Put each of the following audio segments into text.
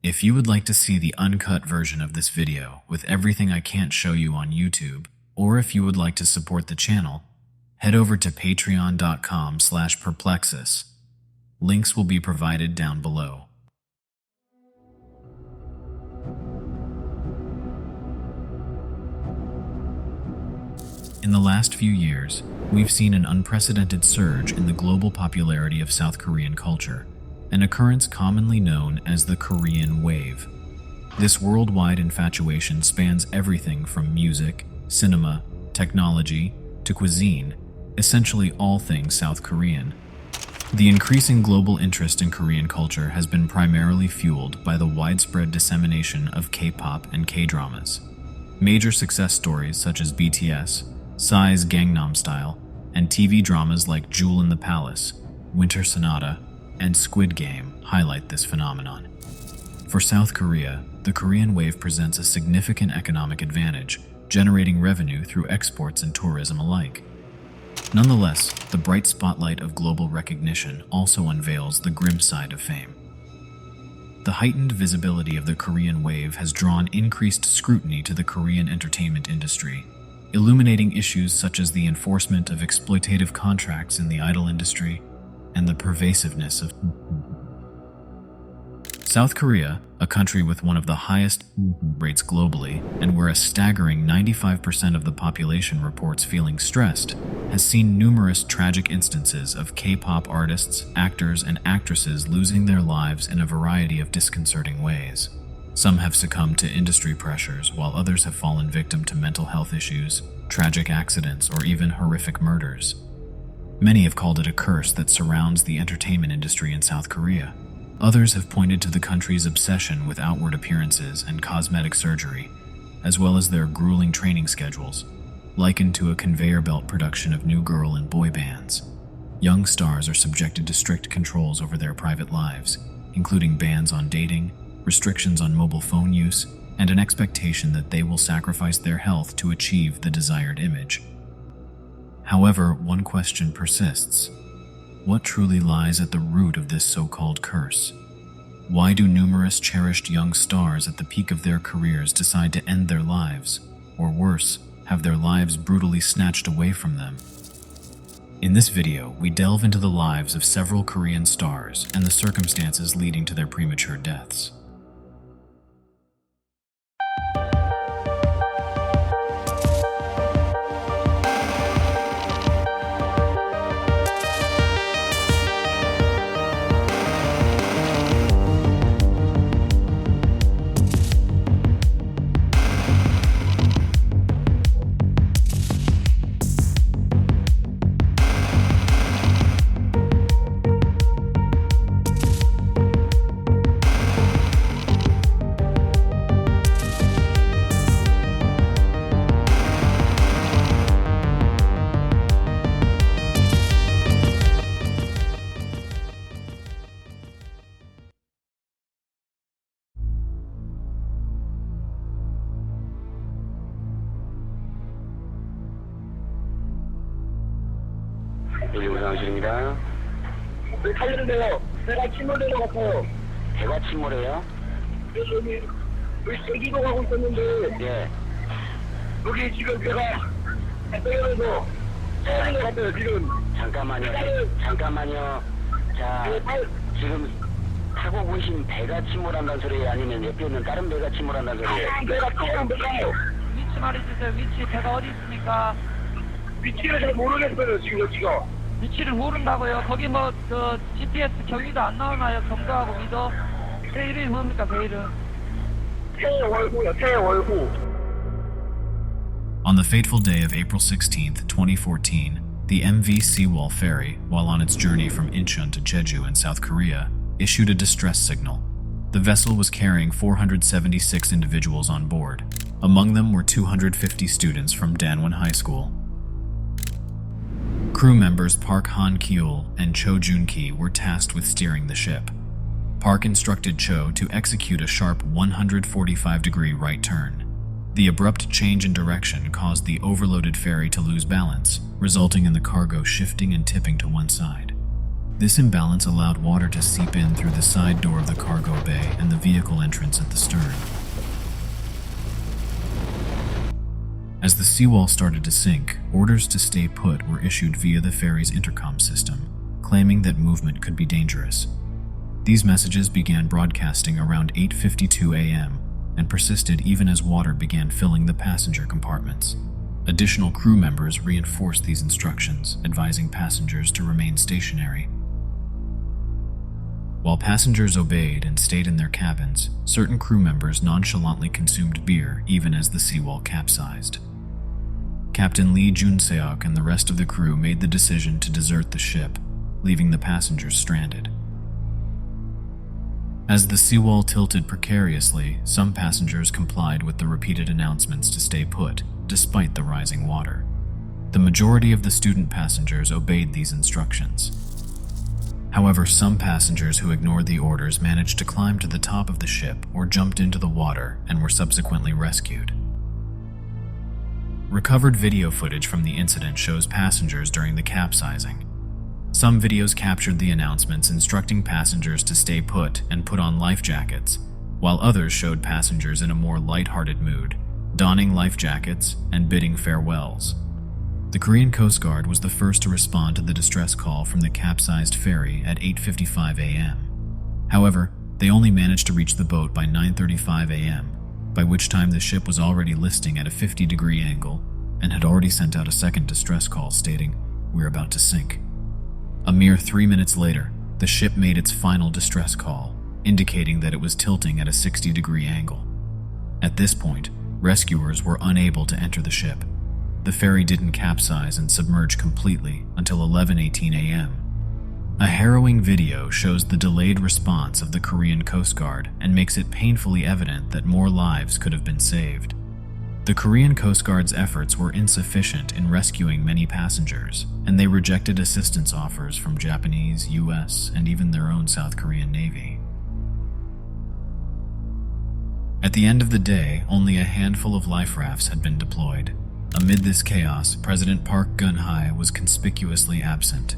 If you would like to see the uncut version of this video with everything I can't show you on YouTube, or if you would like to support the channel, head over to patreon.com/perplexus. Links will be provided down below. In the last few years, we've seen an unprecedented surge in the global popularity of South Korean culture, an occurrence commonly known as the Korean Wave. This worldwide infatuation spans everything from music, cinema, technology, to cuisine, essentially all things South Korean. The increasing global interest in Korean culture has been primarily fueled by the widespread dissemination of K-pop and K-dramas. Major success stories such as BTS, Psy's Gangnam Style, and TV dramas like Jewel in the Palace, Winter Sonata, and Squid Game highlight this phenomenon. For South Korea, the Korean Wave presents a significant economic advantage, generating revenue through exports and tourism alike. Nonetheless, the bright spotlight of global recognition also unveils the grim side of fame. The heightened visibility of the Korean Wave has drawn increased scrutiny to the Korean entertainment industry, illuminating issues such as the enforcement of exploitative contracts in the idol industry and the pervasiveness of South Korea, a country with one of the highest rates globally and where a staggering 95% of the population reports feeling stressed, has seen numerous tragic instances of K-pop artists, actors, and actresses losing their lives in a variety of disconcerting ways. Some have succumbed to industry pressures, while others have fallen victim to mental health issues, tragic accidents, or even horrific murders. Many have called it a curse that surrounds the entertainment industry in South Korea. Others have pointed to the country's obsession with outward appearances and cosmetic surgery, as well as their grueling training schedules, likened to a conveyor belt production of new girl and boy bands. Young stars are subjected to strict controls over their private lives, including bans on dating, restrictions on mobile phone use, and an expectation that they will sacrifice their health to achieve the desired image. However, one question persists. What truly lies at the root of this so-called curse? Why do numerous cherished young stars at the peak of their careers decide to end their lives, or worse, have their lives brutally snatched away from them? In this video, we delve into the lives of several Korean stars and the circumstances leading to their premature deaths. 여기 우상실입니다. 왜 살리는데요? 배가 침몰되는 것 같아요. 배가 침몰해요? 여기 제주도 가고 있었는데 예. 여기 지금 배가 떠면서 떨어진 것 같아요 지금. 잠깐만요. 잠깐만요. 자, 지금 타고 계신 배가 침몰한다는 소리예요? 아니면 옆에 있는 다른 배가 침몰한다는 소리예요? 배가 조금 배가요. 위치 말해주세요. 위치 배가 어디 있습니까? 위치를 잘 모르겠어요 지금 여기가. 위치를 모른다고요? 거기 GPS 경위도 안 나오나요? 경도하고 미더? 배 이름이 뭡니까? 배 이름? 태월구요 태월구. On the fateful day of April 16th, 2014, the MV Seawall ferry, while on its journey from Incheon to Jeju in South Korea, issued a distress signal. The vessel was carrying 476 individuals on board. Among them were 250 students from Danwon High School. Crew members Park Han-kyul and Cho Jun-ki were tasked with steering the ship. Park instructed Cho to execute a sharp 145-degree right turn. The abrupt change in direction caused the overloaded ferry to lose balance, resulting in the cargo shifting and tipping to one side. This imbalance allowed water to seep in through the side door of the cargo bay and the vehicle entrance at the stern. As the seawall started to sink, orders to stay put were issued via the ferry's intercom system, claiming that movement could be dangerous. These messages began broadcasting around 8:52 a.m. and persisted even as water began filling the passenger compartments. Additional crew members reinforced these instructions, advising passengers to remain stationary. While passengers obeyed and stayed in their cabins, certain crew members nonchalantly consumed beer even as the seawall capsized. Captain Lee Jun-seok and the rest of the crew made the decision to desert the ship, leaving the passengers stranded. As the seawall tilted precariously, some passengers complied with the repeated announcements to stay put, despite the rising water. The majority of the student passengers obeyed these instructions. However, some passengers who ignored the orders managed to climb to the top of the ship or jumped into the water and were subsequently rescued. Recovered video footage from the incident shows passengers during the capsizing. Some videos captured the announcements instructing passengers to stay put and put on life jackets, while others showed passengers in a more lighthearted mood, donning life jackets and bidding farewells. The Korean Coast Guard was the first to respond to the distress call from the capsized ferry at 8:55 a.m. However, they only managed to reach the boat by 9:35 a.m., by which time the ship was already listing at a 50-degree angle and had already sent out a second distress call stating, "We're about to sink." A mere 3 minutes later, the ship made its final distress call, indicating that it was tilting at a 60-degree angle. At this point, rescuers were unable to enter the ship. The ferry didn't capsize and submerge completely until 11:18 a.m. A harrowing video shows the delayed response of the Korean Coast Guard and makes it painfully evident that more lives could have been saved. The Korean Coast Guard's efforts were insufficient in rescuing many passengers, and they rejected assistance offers from Japanese, US, and even their own South Korean Navy. At the end of the day, only a handful of life rafts had been deployed. Amid this chaos, President Park Geun-hye was conspicuously absent.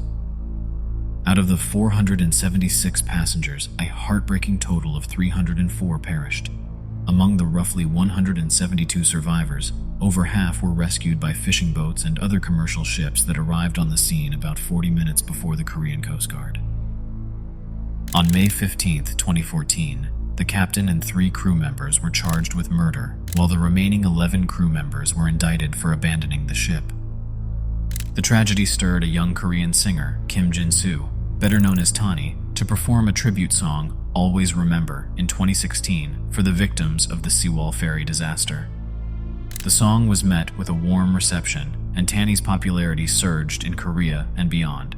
Out of the 476 passengers, a heartbreaking total of 304 perished. Among the roughly 172 survivors, over half were rescued by fishing boats and other commercial ships that arrived on the scene about 40 minutes before the Korean Coast Guard. On May 15, 2014, the captain and 3 crew members were charged with murder, while the remaining 11 crew members were indicted for abandoning the ship. The tragedy stirred a young Korean singer, Kim Jin-soo, better known as Tany, to perform a tribute song, Always Remember, in 2016 for the victims of the Seawall ferry disaster. The song was met with a warm reception, and Tany's popularity surged in Korea and beyond.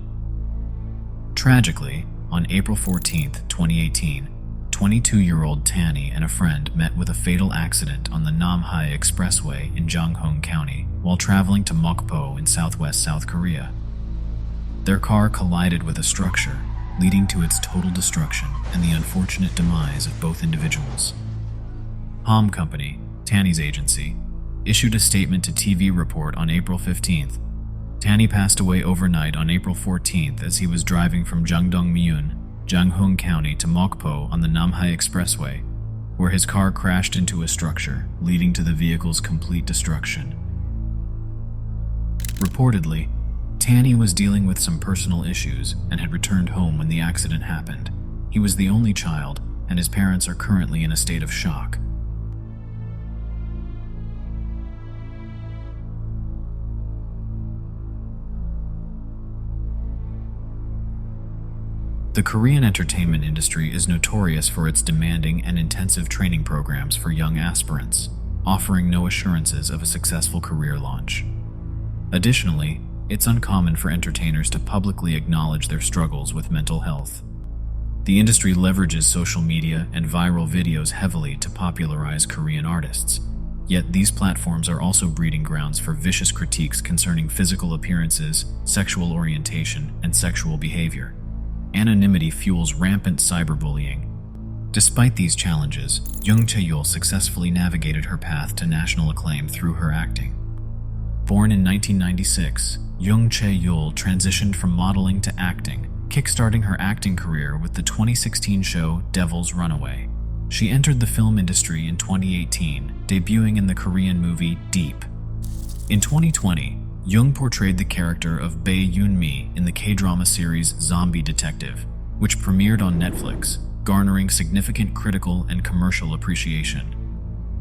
Tragically, on April 14, 2018, 22-year-old Tany and a friend met with a fatal accident on the In-Hye Expressway in Janghoong County while traveling to Mokpo in southwest South Korea. Their car collided with a structure, leading to its total destruction and the unfortunate demise of both individuals. Hom Company, Tany's agency, issued a statement to TV Report on April 15th. Tany passed away overnight on April 14th as he was driving from Jangdong-myeon, Janghoong County to Mokpo on the In-Hye Expressway, where his car crashed into a structure, leading to the vehicle's complete destruction. Reportedly, Tany was dealing with some personal issues and had returned home when the accident happened. He was the only child, and his parents are currently in a state of shock. The Korean entertainment industry is notorious for its demanding and intensive training programs for young aspirants, offering no assurances of a successful career launch. Additionally, it's uncommon for entertainers to publicly acknowledge their struggles with mental health. The industry leverages social media and viral videos heavily to popularize Korean artists. Yet these platforms are also breeding grounds for vicious critiques concerning physical appearances, sexual orientation, and sexual behavior. Anonymity fuels rampant cyberbullying. Despite these challenges, Jung Chae-Yul successfully navigated her path to national acclaim through her acting. Born in 1996, Jung Chae-Yul transitioned from modeling to acting, kickstarting her acting career with the 2016 show Devil's Runaway. She entered the film industry in 2018, debuting in the Korean movie Deep. In 2020, Jung portrayed the character of Bae Yoon-mi in the K-drama series Zombie Detective, which premiered on Netflix, garnering significant critical and commercial appreciation.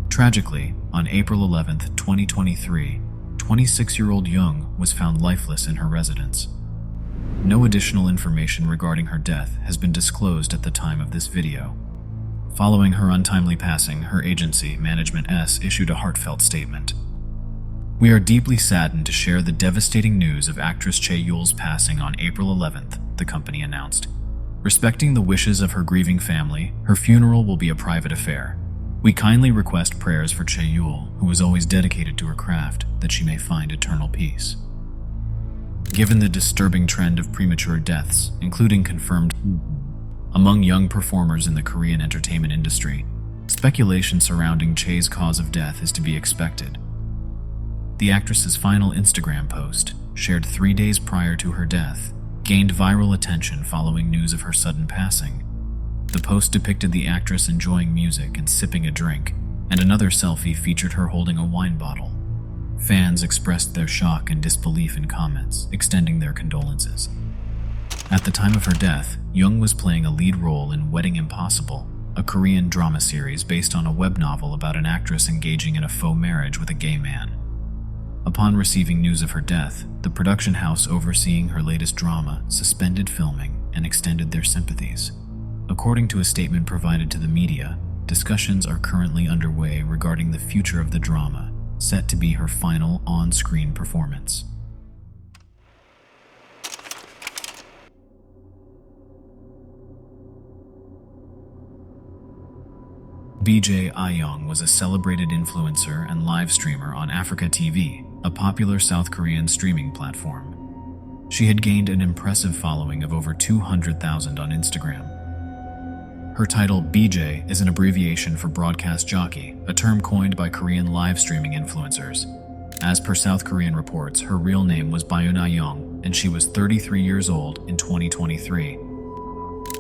Tragically, on April 11, 2023, 26-year-old Jung was found lifeless in her residence. No additional information regarding her death has been disclosed at the time of this video. Following her untimely passing, her agency, Management S, issued a heartfelt statement. "We are deeply saddened to share the devastating news of actress Chae-Yul's passing on April 11th, the company announced. Respecting the wishes of her grieving family, her funeral will be a private affair. We kindly request prayers for Chae-Yul, who was always dedicated to her craft, that she may find eternal peace." Given the disturbing trend of premature deaths, including confirmed among young performers in the Korean entertainment industry, speculation surrounding Chae's cause of death is to be expected. The actress's final Instagram post, shared 3 days prior to her death, gained viral attention following news of her sudden passing. The post depicted the actress enjoying music and sipping a drink, and another selfie featured her holding a wine bottle. Fans expressed their shock and disbelief in comments, extending their condolences. At the time of her death, Jung was playing a lead role in Wedding Impossible, a Korean drama series based on a web novel about an actress engaging in a faux marriage with a gay man. Upon receiving news of her death, the production house overseeing her latest drama suspended filming and extended their sympathies. According to a statement provided to the media, discussions are currently underway regarding the future of the drama, set to be her final on-screen performance. Ahyeong was a celebrated influencer and live streamer on Africa TV, a popular South Korean streaming platform. She had gained an impressive following of over 200,000 on Instagram. Her title, BJ, is an abbreviation for broadcast jockey, a term coined by Korean live streaming influencers. As per South Korean reports, her real name was Ahyeong, and she was 33 years old in 2023.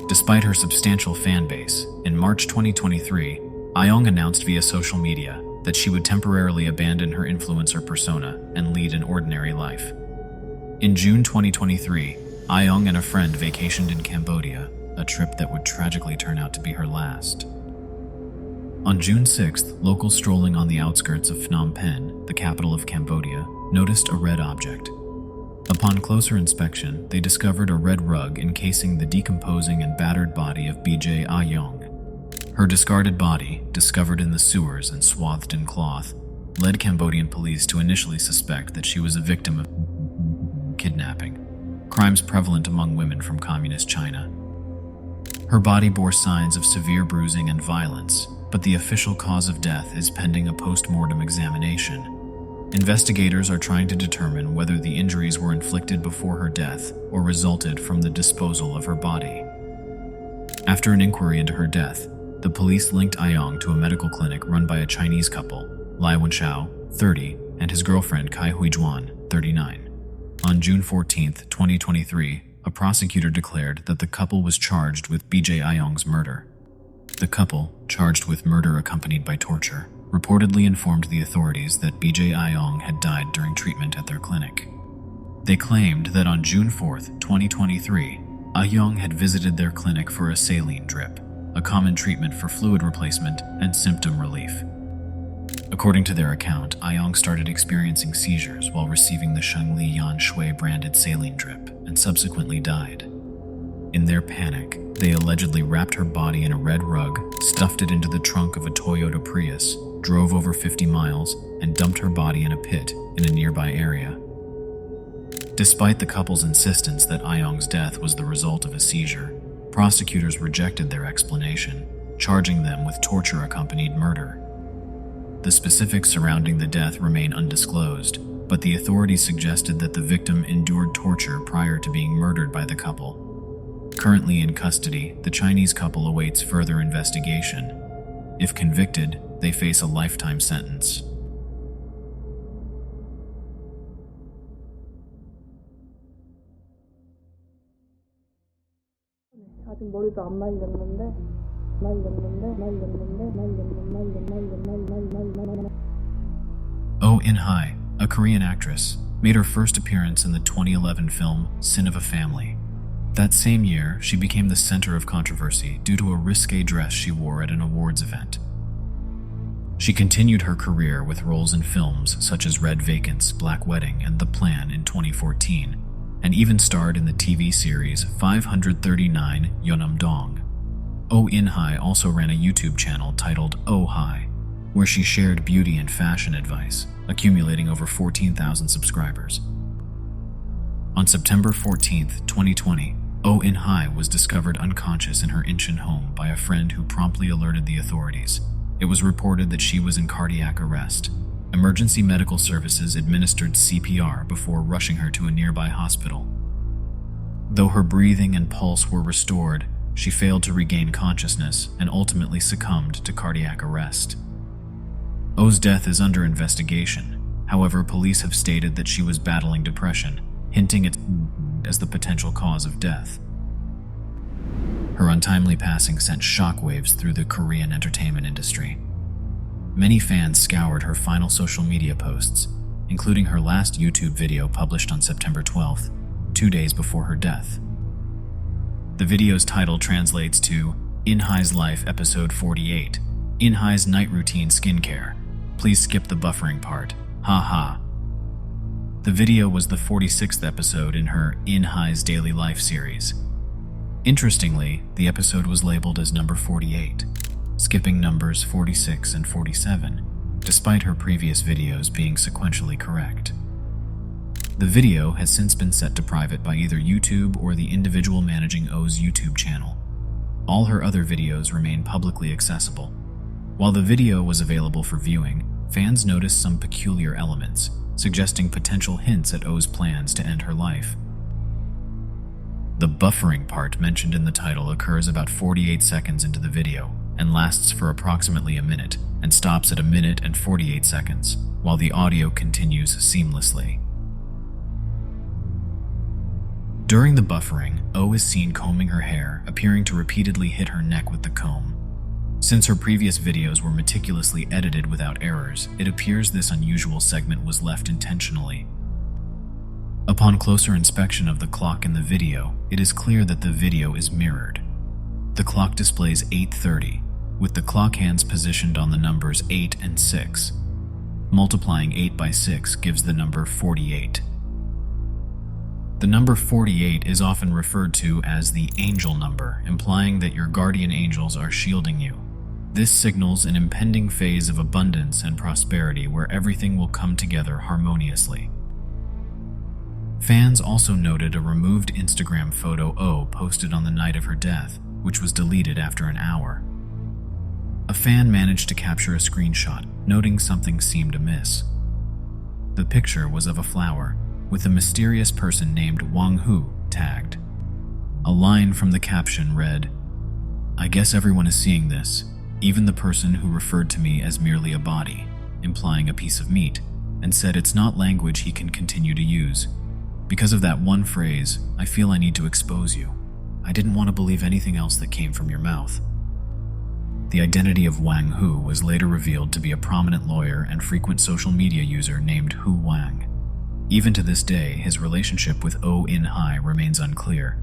Despite her substantial fan base, in March 2023, Ahyeong announced via social media that she would temporarily abandon her influencer persona and lead an ordinary life. In June 2023, Ahyeong and a friend vacationed in Cambodia, a trip that would tragically turn out to be her last. On June 6th, locals strolling on the outskirts of Phnom Penh, the capital of Cambodia, noticed a red object. Upon closer inspection, they discovered a red rug encasing the decomposing and battered body of BJ Ahyeong. Her discarded body, discovered in the sewers and swathed in cloth, led Cambodian police to initially suspect that she was a victim of kidnapping, crimes prevalent among women from communist China. Her body bore signs of severe bruising and violence, but the official cause of death is pending a post-mortem examination. Investigators are trying to determine whether the injuries were inflicted before her death or resulted from the disposal of her body. After an inquiry into her death, the police linked Ahyeong to a medical clinic run by a Chinese couple, Lai Wenshao, 30, and his girlfriend Kai Hui-juan, 39. On June 14, 2023, a prosecutor declared that the couple was charged with BJ Ahyeong's murder. The couple, charged with murder accompanied by torture, reportedly informed the authorities that BJ Ahyeong had died during treatment at their clinic. They claimed that on June 4, 2023, Ahyeong had visited their clinic for a saline drip, a common treatment for fluid replacement and symptom relief. According to their account, Ahyeong started experiencing seizures while receiving the Shengli Yan Shui branded saline drip and subsequently died. In their panic, they allegedly wrapped her body in a red rug, stuffed it into the trunk of a Toyota Prius, drove over 50 miles, and dumped her body in a pit in a nearby area. Despite the couple's insistence that Ahyeong's death was the result of a seizure, prosecutors rejected their explanation, charging them with torture-accompanied murder. The specifics surrounding the death remain undisclosed, but the authorities suggested that the victim endured torture prior to being murdered by the couple. Currently in custody, the Chinese couple awaits further investigation. If convicted, they face a lifetime sentence. 머리도 안 말렸는데. Oh In-Hye, a Korean actress, made her first appearance in the 2011 film Sin of a Family. That same year, she became the center of controversy due to a risque dress she wore at an awards event. She continued her career with roles in films such as Red Vacants, Black Wedding, and The Plan in 2014, and even starred in the TV series 539 Yeonam-dong. Oh In-Hye also ran a YouTube channel titled Oh-Hye, where she shared beauty and fashion advice, accumulating over 14,000 subscribers. On September 14, 2020, Oh In-Hye was discovered unconscious in her Incheon home by a friend who promptly alerted the authorities. It was reported that she was in cardiac arrest. Emergency medical services administered CPR before rushing her to a nearby hospital. Though her breathing and pulse were restored, she failed to regain consciousness and ultimately succumbed to cardiac arrest. Oh's death is under investigation. However, police have stated that she was battling depression, hinting at as the potential cause of death. Her untimely passing sent shockwaves through the Korean entertainment industry. Many fans scoured her final social media posts, including her last YouTube video published on September 12th, 2 days before her death. The video's title translates to In-Hye's Life Episode 48, In-Hye's Night Routine Skincare. Please skip the buffering part. Ha ha. The video was the 46th episode in her In-Hye's Daily Life series. Interestingly, the episode was labeled as number 48, skipping numbers 46 and 47, despite her previous videos being sequentially correct. The video has since been set to private by either YouTube or the individual managing Oh's YouTube channel. All her other videos remain publicly accessible. While the video was available for viewing, fans noticed some peculiar elements, suggesting potential hints at Oh's plans to end her life. The buffering part mentioned in the title occurs about 48 seconds into the video and lasts for approximately a minute and stops at a minute and 48 seconds, while the audio continues seamlessly. During the buffering, Oh is seen combing her hair, appearing to repeatedly hit her neck with the comb. Since her previous videos were meticulously edited without errors, it appears this unusual segment was left intentionally. Upon closer inspection of the clock in the video, it is clear that the video is mirrored. The clock displays 8:30, with the clock hands positioned on the numbers 8 and 6. Multiplying 8 by 6 gives the number 48. The number 48 is often referred to as the angel number, implying that your guardian angels are shielding you. This signals an impending phase of abundance and prosperity where everything will come together harmoniously. Fans also noted a removed Instagram photo Oh posted on the night of her death, which was deleted after an hour. A fan managed to capture a screenshot, noting something seemed amiss. The picture was of a flower, with a mysterious person named Wang Hu tagged. A line from the caption read, "I guess everyone is seeing this, even the person who referred to me as merely a body," implying a piece of meat, and said it's not language he can continue to use. "Because of that one phrase, I feel I need to expose you. I didn't want to believe anything else that came from your mouth." The identity of Wang Hu was later revealed to be a prominent lawyer and frequent social media user named Hu Wang. Even to this day, his relationship with Oh In-Hye remains unclear.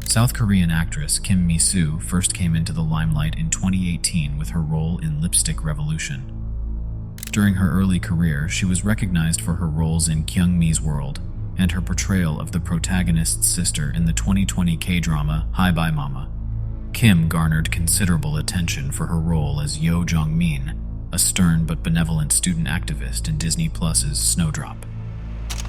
South Korean actress Kim Mi-Soo first came into the limelight in 2018 with her role in Lipstick Revolution. During her early career, she was recognized for her roles in Kyung-Mi's World and her portrayal of the protagonist's sister in the 2020 K-drama Hi Bye Mama. Kim garnered considerable attention for her role as Yo Jong-min, a stern but benevolent student activist in Disney Plus's Snowdrop.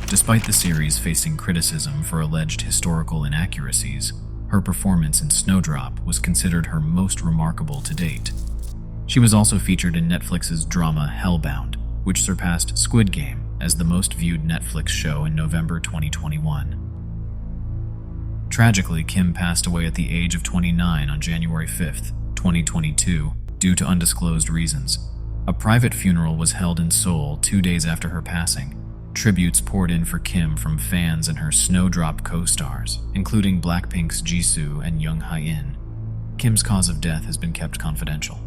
Despite the series facing criticism for alleged historical inaccuracies, her performance in Snowdrop was considered her most remarkable to date. She was also featured in Netflix's drama Hellbound, which surpassed Squid Game as the most viewed Netflix show in November 2021. Tragically, Kim passed away at the age of 29 on January 5, 2022, due to undisclosed reasons. A private funeral was held in Seoul 2 days after her passing. Tributes poured in for Kim from fans and her Snowdrop co-stars, including Blackpink's Mi-Soo and Jung Chae-Yul. Kim's cause of death has been kept confidential.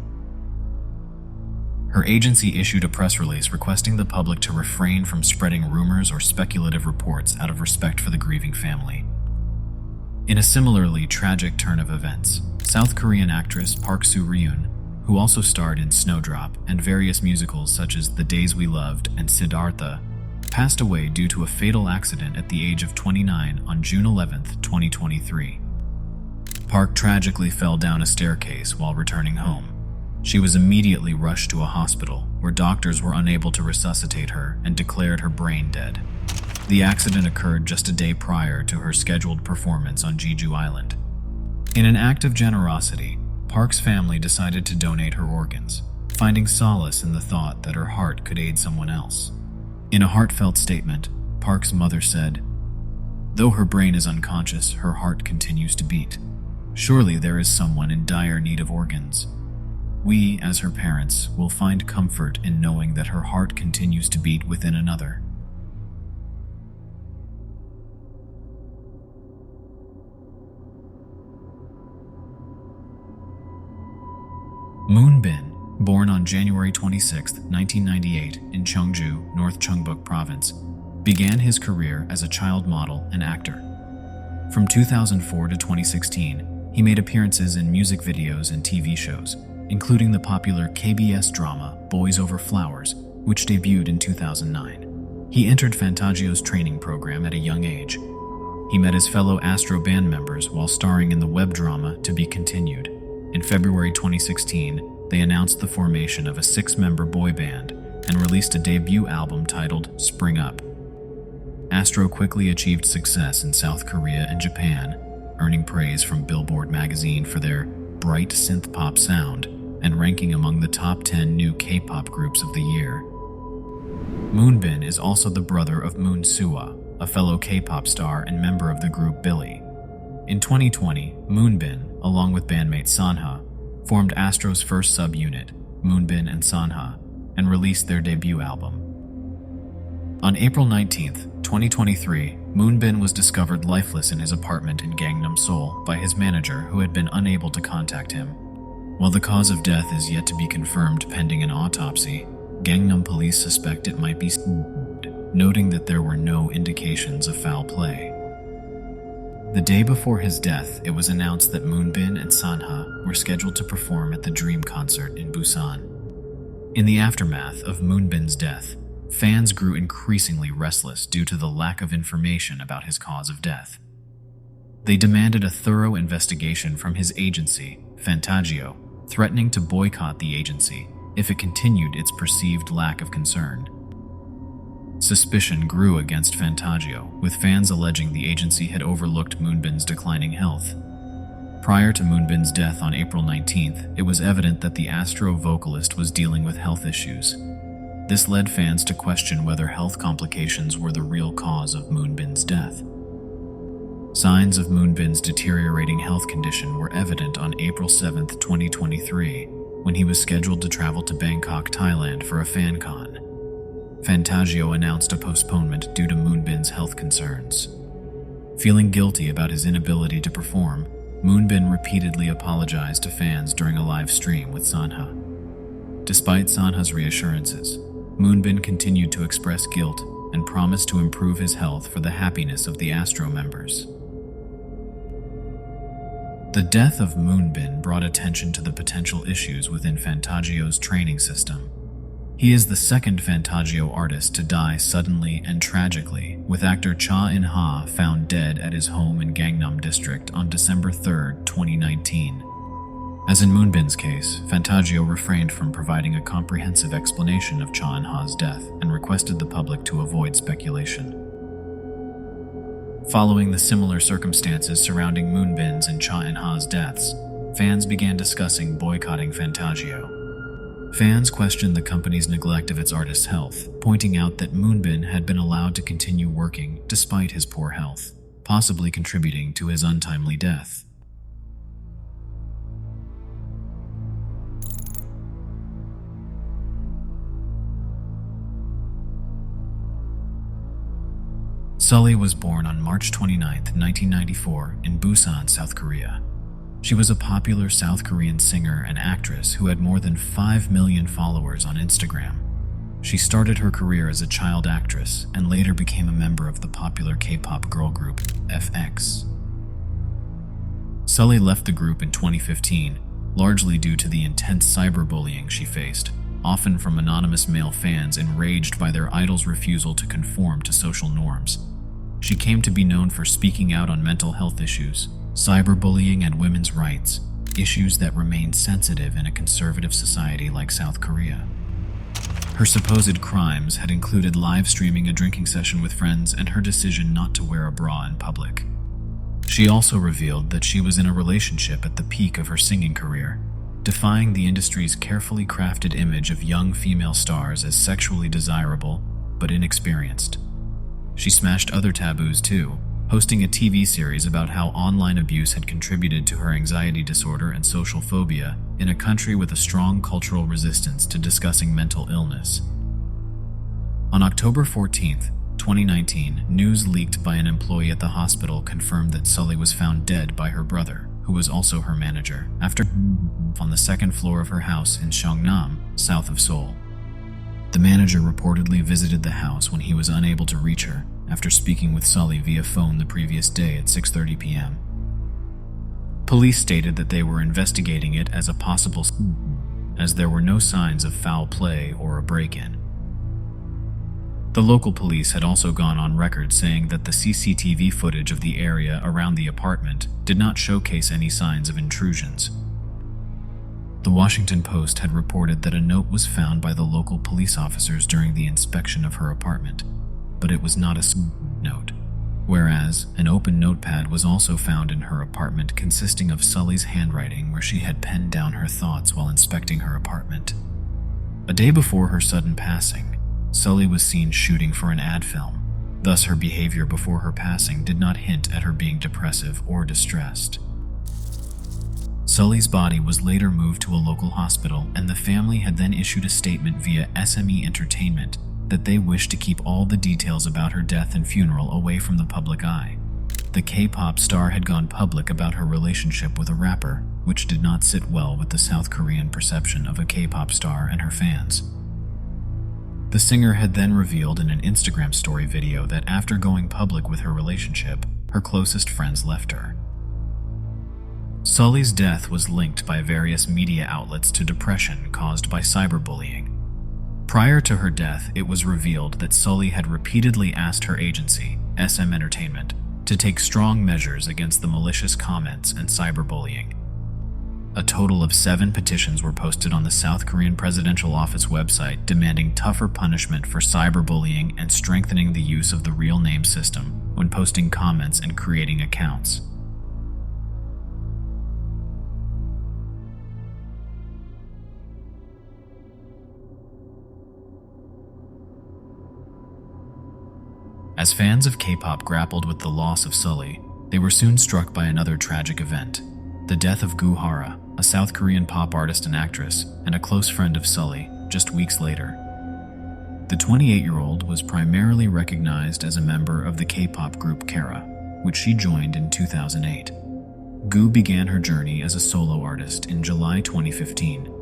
Her agency issued a press release requesting the public to refrain from spreading rumors or speculative reports out of respect for the grieving family. In a similarly tragic turn of events, South Korean actress Park Soo-Ryun, who also starred in Snowdrop and various musicals such as The Days We Loved and Siddhartha, passed away due to a fatal accident at the age of 29 on June 11, 2023. Park tragically fell down a staircase while returning home. She was immediately rushed to a hospital where doctors were unable to resuscitate her and declared her brain dead. The accident occurred just a day prior to her scheduled performance on Jeju Island. In an act of generosity, Park's family decided to donate her organs, finding solace in the thought that her heart could aid someone else. In a heartfelt statement, Park's mother said, "Though her brain is unconscious, her heart continues to beat. Surely there is someone in dire need of organs. We, as her parents, will find comfort in knowing that her heart continues to beat within another." Moonbin, born on January 26, 1998 in Cheongju, North Chungbuk Province, began his career as a child model and actor. From 2004 to 2016, he made appearances in music videos and TV shows, including the popular KBS drama Boys Over Flowers, which debuted in 2009. He entered Fantagio's training program at a young age. He met his fellow Astro band members while starring in the web drama To Be Continued. In February 2016, they announced the formation of a 6-member boy band and released a debut album titled Spring Up. Astro quickly achieved success in South Korea and Japan, earning praise from Billboard magazine for their bright synth-pop sound and ranking among the top 10 new K-pop groups of the year. Moonbin is also the brother of Mi-Soo, a fellow K-pop star and member of the group Billy. In 2020, Moonbin, along with bandmate Sanha, formed Astro's first subunit, Moonbin and Sanha, and released their debut album. On April 19, 2023, Moonbin was discovered lifeless in his apartment in Gangnam, Seoul by his manager, who had been unable to contact him. While the cause of death is yet to be confirmed pending an autopsy, Gangnam police suspect it might be suicide, noting that there were no indications of foul play. The day before his death, it was announced that Moonbin and Sanha were scheduled to perform at the Dream concert in Busan. In the aftermath of Moonbin's death, fans grew increasingly restless due to the lack of information about his cause of death. They demanded a thorough investigation from his agency, Fantagio, threatening to boycott the agency if it continued its perceived lack of concern. Suspicion grew against Fantagio, with fans alleging the agency had overlooked Moonbin's declining health. Prior to Moonbin's death on April 19th, it was evident that the Astro vocalist was dealing with health issues. This led fans to question whether health complications were the real cause of Moonbin's death. Signs of Moonbin's deteriorating health condition were evident on April 7, 2023, when he was scheduled to travel to Bangkok, Thailand for a fan con. Fantagio announced a postponement due to Moonbin's health concerns. Feeling guilty about his inability to perform, Moonbin repeatedly apologized to fans during a live stream with Sanha. Despite Sanha's reassurances, Moonbin continued to express guilt and promised to improve his health for the happiness of the Astro members. The death of Moonbin brought attention to the potential issues within Fantagio's training system. He is the second Fantagio artist to die suddenly and tragically, with actor Cha In Ha found dead at his home in Gangnam District on December 3, 2019. As in Moonbin's case, Fantagio refrained from providing a comprehensive explanation of Cha In Ha's death and requested the public to avoid speculation. Following the similar circumstances surrounding Moonbin's and Cha In Ha's deaths, fans began discussing boycotting Fantagio. Fans questioned the company's neglect of its artist's health, pointing out that Moonbin had been allowed to continue working despite his poor health, possibly contributing to his untimely death. Sulli was born on March 29, 1994, in Busan, South Korea. She was a popular South Korean singer and actress who had more than 5 million followers on Instagram. She started her career as a child actress and later became a member of the popular K-pop girl group FX. Sulli left the group in 2015, largely due to the intense cyberbullying she faced, often from anonymous male fans enraged by their idol's refusal to conform to social norms. She came to be known for speaking out on mental health issues, cyberbullying, and women's rights, issues that remain sensitive in a conservative society like South Korea. Her supposed crimes had included live streaming a drinking session with friends and her decision not to wear a bra in public. She also revealed that she was in a relationship at the peak of her singing career, defying the industry's carefully crafted image of young female stars as sexually desirable but inexperienced. She smashed other taboos too, hosting a TV series about how online abuse had contributed to her anxiety disorder and social phobia in a country with a strong cultural resistance to discussing mental illness. On October 14, 2019, news leaked by an employee at the hospital confirmed that Sulli was found dead by her brother, who was also her manager, after on the second floor of her house in Cheongnam, south of Seoul. The manager reportedly visited the house when he was unable to reach her after speaking with Sulli via phone the previous day at 6:30 p.m. Police stated that they were investigating it as a possible as there were no signs of foul play or a break-in. The local police had also gone on record saying that the CCTV footage of the area around the apartment did not showcase any signs of intrusions. The Washington Post had reported that a note was found by the local police officers during the inspection of her apartment, but it was not a note, whereas an open notepad was also found in her apartment consisting of Sulli's handwriting where she had penned down her thoughts while inspecting her apartment. A day before her sudden passing, Sulli was seen shooting for an ad film, thus her behavior before her passing did not hint at her being depressive or distressed. Sulli's body was later moved to a local hospital, and the family had then issued a statement via SME Entertainment that they wished to keep all the details about her death and funeral away from the public eye. The K-pop star had gone public about her relationship with a rapper, which did not sit well with the South Korean perception of a K-pop star and her fans. The singer had then revealed in an Instagram story video that after going public with her relationship, her closest friends left her. Sulli's death was linked by various media outlets to depression caused by cyberbullying. Prior to her death, it was revealed that Sulli had repeatedly asked her agency, SM Entertainment, to take strong measures against the malicious comments and cyberbullying. A total of 7 petitions were posted on the South Korean Presidential Office website demanding tougher punishment for cyberbullying and strengthening the use of the real name system when posting comments and creating accounts. As fans of K-pop grappled with the loss of Sulli, they were soon struck by another tragic event: the death of Goo Hara, a South Korean pop artist and actress, and a close friend of Sulli, just weeks later. The 28-year-old was primarily recognized as a member of the K-pop group Kara, which she joined in 2008. Goo began her journey as a solo artist in July 2015.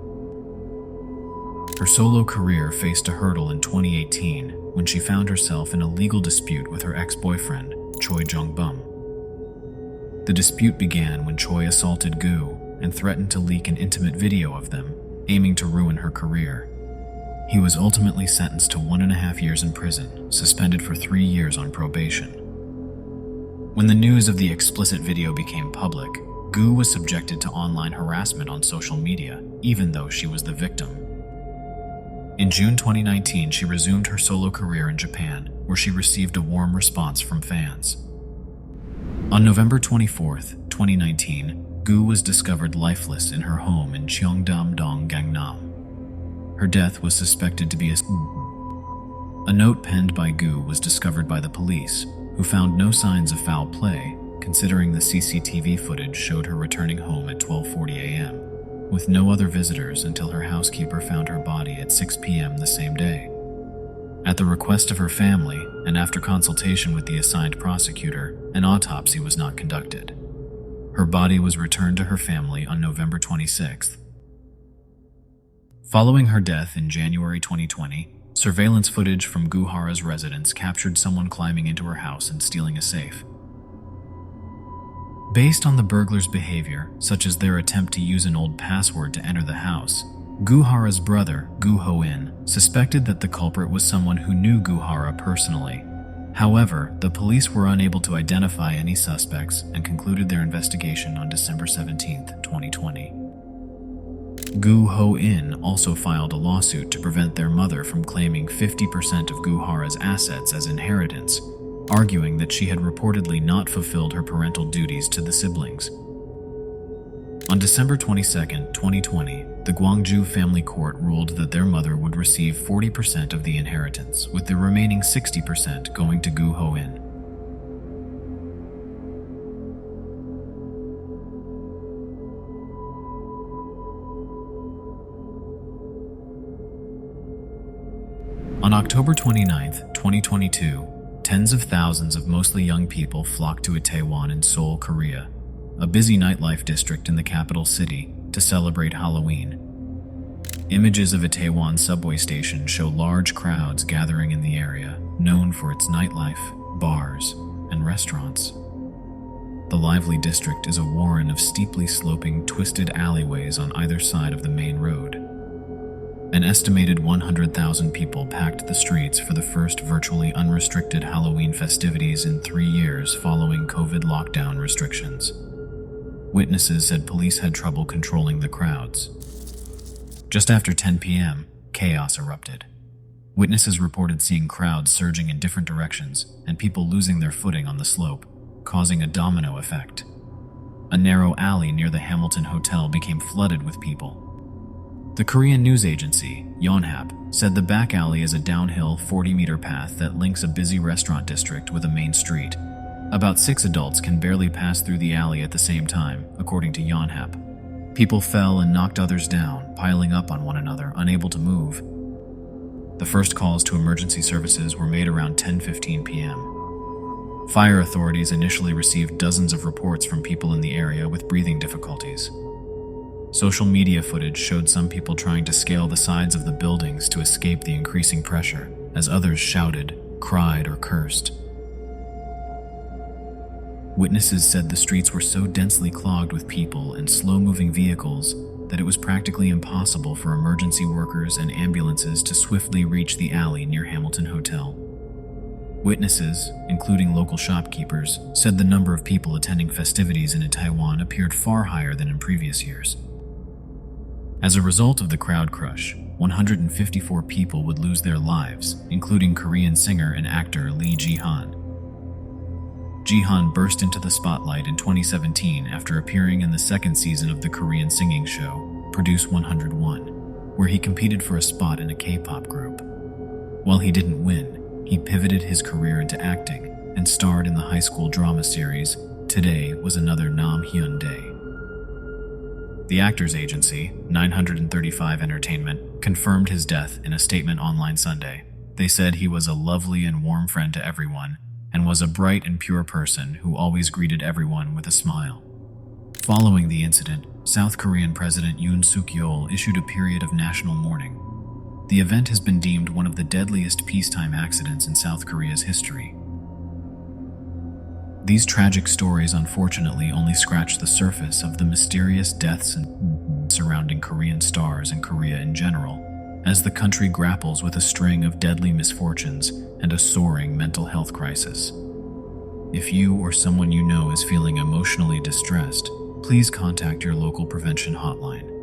Her solo career faced a hurdle in 2018 when she found herself in a legal dispute with her ex-boyfriend, Choi Jong-bum. The dispute began when Choi assaulted Goo and threatened to leak an intimate video of them, aiming to ruin her career. He was ultimately sentenced to 1.5 years in prison, suspended for 3 years on probation. When the news of the explicit video became public, Goo was subjected to online harassment on social media, even though she was the victim. In June 2019, she resumed her solo career in Japan, where she received a warm response from fans. On November 24, 2019, Goo was discovered lifeless in her home in Cheongdam-dong, Gangnam. Her death was suspected to be a note penned by Goo was discovered by the police, who found no signs of foul play, considering the CCTV footage showed her returning home at 12:40 a.m., with no other visitors until her housekeeper found her body at 6 p.m. the same day. At the request of her family, and after consultation with the assigned prosecutor, an autopsy was not conducted. Her body was returned to her family on November 26th. Following her death in January 2020, surveillance footage from Goo Hara's residence captured someone climbing into her house and stealing a safe. Based on the burglars' behavior, such as their attempt to use an old password to enter the house, Goo Hara's brother, Goo Ho-in, suspected that the culprit was someone who knew Goo Hara personally. However, the police were unable to identify any suspects and concluded their investigation on December 17, 2020. Goo Ho-in also filed a lawsuit to prevent their mother from claiming 50% of Goo Hara's assets as inheritance, arguing that she had reportedly not fulfilled her parental duties to the siblings. On December 22, 2020, the Gwangju family court ruled that their mother would receive 40% of the inheritance, with the remaining 60% going to Goo Ho-in. On October 29, 2022, tens of thousands of mostly young people flocked to Itaewon in Seoul, Korea, a busy nightlife district in the capital city, to celebrate Halloween. Images of Itaewon subway station show large crowds gathering in the area, known for its nightlife, bars, and restaurants. The lively district is a warren of steeply sloping, twisted alleyways on either side of the main road. An estimated 100,000 people packed the streets for the first virtually unrestricted Halloween festivities in 3 years following COVID lockdown restrictions. Witnesses said police had trouble controlling the crowds. Just after 10 p.m., chaos erupted. Witnesses reported seeing crowds surging in different directions and people losing their footing on the slope, causing a domino effect. A narrow alley near the Hamilton Hotel became flooded with people. The Korean news agency, Yonhap, said the back alley is a downhill 40-meter path that links a busy restaurant district with a main street. About 6 adults can barely pass through the alley at the same time, according to Yonhap. People fell and knocked others down, piling up on one another, unable to move. The first calls to emergency services were made around 10:15 p.m. Fire authorities initially received dozens of reports from people in the area with breathing difficulties. Social media footage showed some people trying to scale the sides of the buildings to escape the increasing pressure, as others shouted, cried, or cursed. Witnesses said the streets were so densely clogged with people and slow-moving vehicles that it was practically impossible for emergency workers and ambulances to swiftly reach the alley near Hamilton Hotel. Witnesses, including local shopkeepers, said the number of people attending festivities in Itaewon appeared far higher than in previous years. As a result of the crowd crush, 154 people would lose their lives, including Korean singer and actor Lee Ji-han. Ji-han burst into the spotlight in 2017 after appearing in the second season of the Korean singing show, Produce 101, where he competed for a spot in a K-pop group. While he didn't win, he pivoted his career into acting and starred in the high school drama series Today Was Another Nam Hyun Day. The actor's agency, 935 Entertainment, confirmed his death in a statement online Sunday. They said he was a lovely and warm friend to everyone and was a bright and pure person who always greeted everyone with a smile. Following the incident, South Korean President Yoon Suk-yeol issued a period of national mourning. The event has been deemed one of the deadliest peacetime accidents in South Korea's history. These tragic stories unfortunately only scratch the surface of the mysterious deaths surrounding Korean stars and Korea in general, as the country grapples with a string of deadly misfortunes and a soaring mental health crisis. If you or someone you know is feeling emotionally distressed, please contact your local prevention hotline.